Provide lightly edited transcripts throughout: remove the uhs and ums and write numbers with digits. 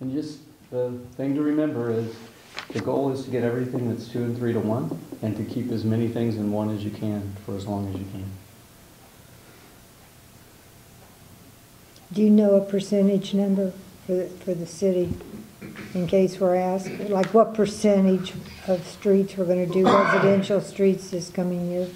And just the thing to remember is the goal is to get everything that's 2 and 3 to 1 and to keep as many things in one as you can for as long as you can. Do you know a percentage number for the city, in case we're asked? Like what percentage of streets we're going to do residential streets this coming year?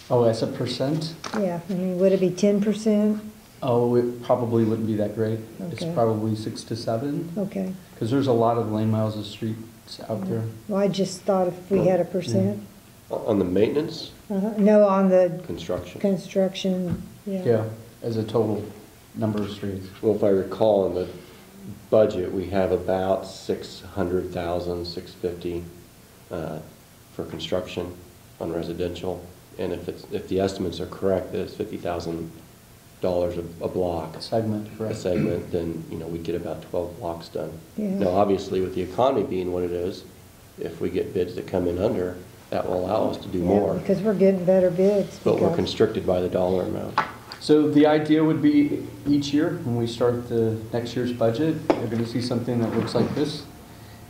Oh, as a percent? Yeah, I mean, would it be 10%? Oh, it probably wouldn't be that great. Okay. It's probably 6 to 7. Okay. Because there's a lot of lane miles of streets out there. Well, I just thought if we had a percent. On the maintenance? No, on the Construction. construction, yeah. Yeah, as a total number of streets. Well, if I recall in the budget, we have about 600,000, 650 for construction on residential. And if the estimates are correct, that it's $50,000 a block. A segment, correct. A segment, then, we get about 12 blocks done. Yeah. Now, obviously, with the economy being what it is, if we get bids that come in under, that will allow us to do Yeah, more. because we're getting better bids. But we're because- constricted by the dollar amount. So the idea would be each year, when we start the next year's budget, you're going to see something that looks like this.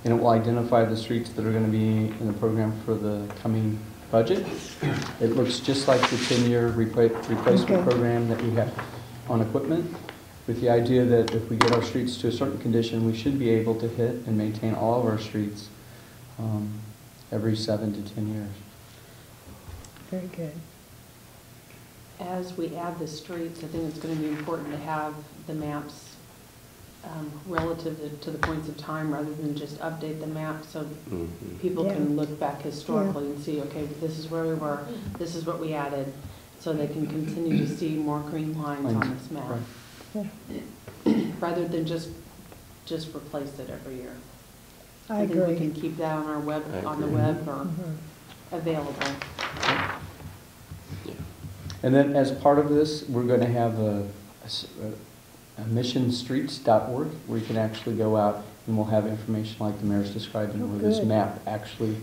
And it will identify the streets that are going to be in the program for the coming budget. It looks just like the 10-year replacement Okay. program that we have on equipment, with the idea that if we get our streets to a certain condition, we should be able to hit and maintain all of our streets every 7 to 10 years. Very good. As we add the streets, I think it's going to be important to have the maps relative to the points of time rather than just update the map so people Yeah. can look back historically and see, okay, this is where we were, this is what we added, so they can continue to see more green lines on this map. Right. Yeah. Rather than just replace it every year. I think we agree. can keep that on our web, I on the agree. web or Mhm. available. Yeah. And then as part of this, we're going to have a missionstreets.org where you can actually go out and we'll have information like the mayor's describing, where this good. map actually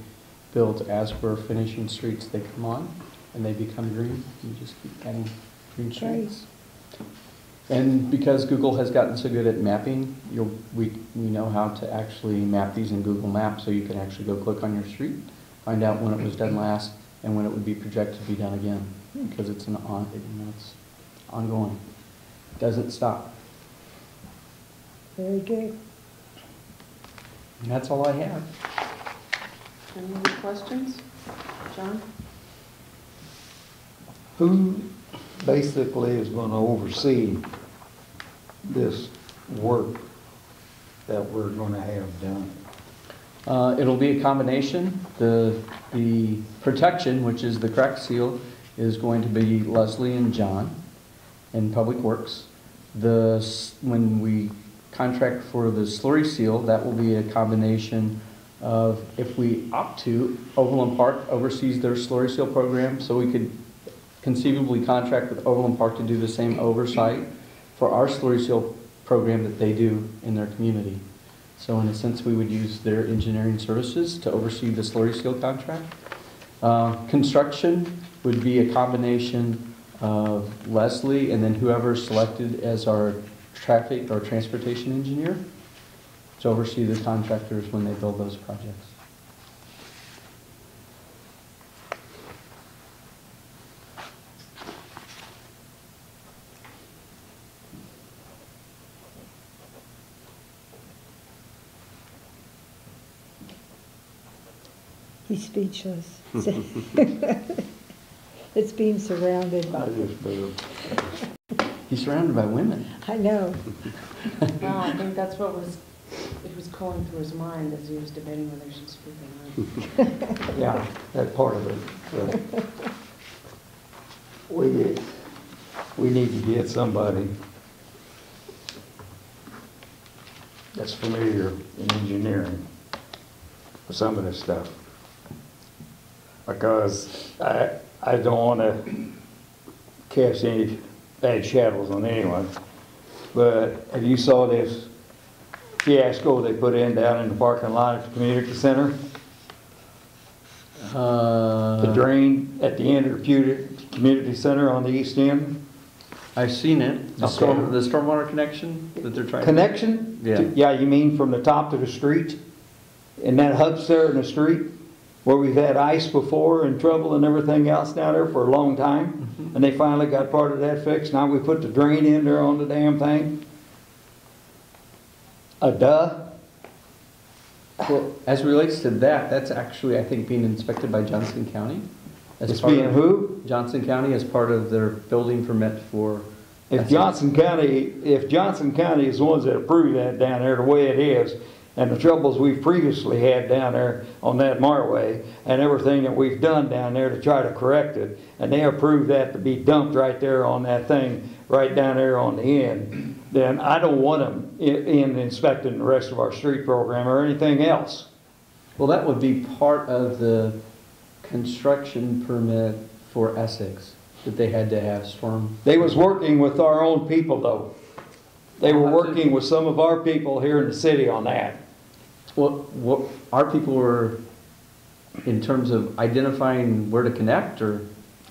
built as we're finishing streets, they come on and they become green. You just keep adding green streets. And because Google has gotten so good at mapping, we know how to actually map these in Google Maps, so you can actually go click on your street, find out when it was done last and when it would be projected to be done again, because it's it's ongoing. It doesn't stop. Very good. And that's all I have. Any other questions? John? Who basically is going to oversee this work that we're going to have done? It'll be a combination. The protection, which is the crack seal, is going to be Leslie and John in Public Works. When we contract for the slurry seal, that will be a combination of, if we opt to, Overland Park oversees their slurry seal program, so we could conceivably contract with Overland Park to do the same oversight for our slurry seal program that they do in their community. So in a sense, we would use their engineering services to oversee the slurry seal contract. Construction would be a combination of Leslie and then whoever is selected as our traffic or transportation engineer to oversee the contractors when they build those projects. He's speechless. It's being surrounded by, He's surrounded by women. I know. Well, I think that's what was going through his mind as he was debating whether he should speak or not. Yeah, that part of it. We need to get somebody that's familiar in engineering for some of this stuff. Because I don't want to cast any bad shadows on anyone. But if you saw this fiasco they put in down in the parking lot at the community center, the drain at the end of the community center on the east end, I've seen it, the Okay. stormwater connection that they're trying. Connection? Yeah. Yeah, you mean from the top to the street? And that hub's there in the street where we've had ice before and trouble and everything else down there for a long time? And they finally got part of that fixed. Now we put the drain in there on the damn thing? Duh. Well, as relates to that, that's actually, I think, being inspected by Johnson County. as It's part being of- who? Johnson County as part of their building permit for. If Johnson County is the ones that approve that down there the way it is, and the troubles we've previously had down there on that Marway, and everything that we've done down there to try to correct it, and they approve that to be dumped right there on that thing, right down there on the end, then I don't want them in inspecting the rest of our street program or anything else. Well, that would be part of the construction permit for Essex, that they had to have storm. They was working with our own people though. They were working with some of our people here in the city on that. What our people were, in terms of identifying where to connect, or?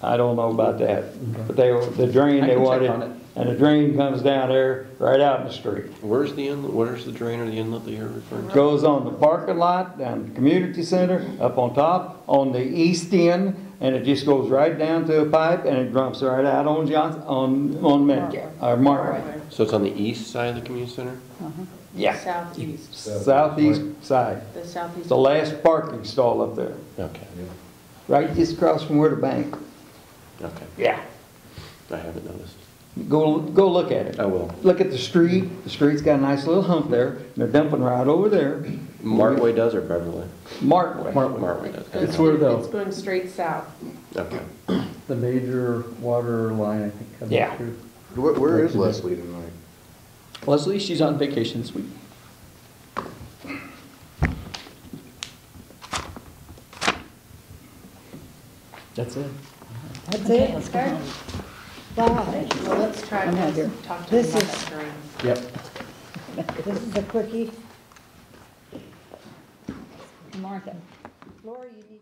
I don't know about that, Okay. but the drain I they can check wanted, on it. and the drain comes down there right out in the street. Where's the inlet, where's the drain or the inlet that you're referring to? Goes on the parking lot, down the community center, up on top, on the east end, and it just goes right down to a pipe, and it dumps right out on Johnson, on Medgar, or Markway. So it's on the east side of the community center? Yeah, Southeast, southeast side. the southeast. The last parking stall up there, Okay, right just across from where the bank. okay. Yeah. I haven't noticed. Go look at it. I will. Look at the street. The street's got a nice little hump there. And they're dumping right over there. Markway does or Beverly? Markway. Markway does. It's where It's the, going straight south. Okay. the major water line, I think, comes Yeah. through. Where is Leslie tonight? Leslie, she's on vacation this week. That's it. That's it? Wow, Well, let's try I'm not here. to talk to them This about is- that drain. Yep. this is a quickie. Martha. Laura, you need.